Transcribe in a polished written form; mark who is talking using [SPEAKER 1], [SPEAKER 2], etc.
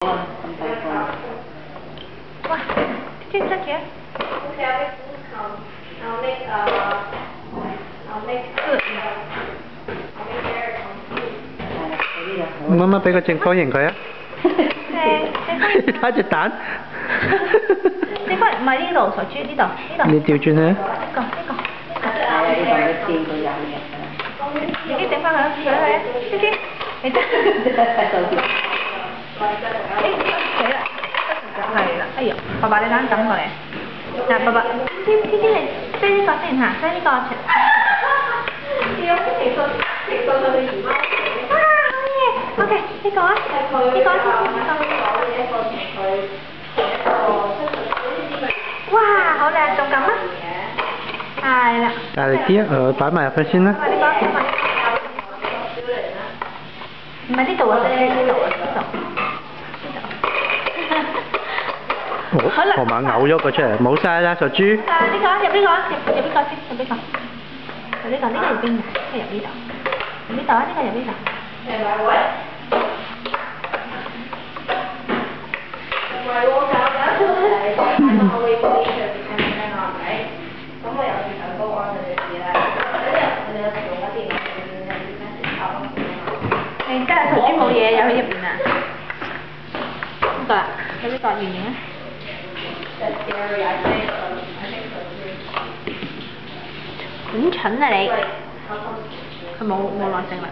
[SPEAKER 1] 哇，這真嘅。
[SPEAKER 2] 媽媽俾個正方形佢啊！睇隻蛋。
[SPEAKER 1] 正方形唔係呢度，傻豬呢度。
[SPEAKER 2] 你調轉啊！
[SPEAKER 1] 係啊，你同佢墊佢入去。自己整翻佢啊！佢啊！豬豬，你真係。係啦，哎呀，爸爸你等等我嚟。嗱，爸爸，天你飛呢個先嚇，飛呢個。OK， 呢個啊，呢個先。哇，好靚，仲咁啊？係啦。
[SPEAKER 2] 大力啲啊！擺埋入去先啦。
[SPEAKER 1] 唔係呢度啊，呢度。
[SPEAKER 2] 好啦，河馬嘔咗個出嚟，冇晒啦，傻豬。
[SPEAKER 1] 呢個入呢個先，入呢個。呢個入邊嘅，呢個入呢度。入呢度啊，呢個入呢度。真係頭先冇嘢有喺入邊啊！呢個啦，有呢個圓形啊。很蠢啊你！佢冇耐性啦。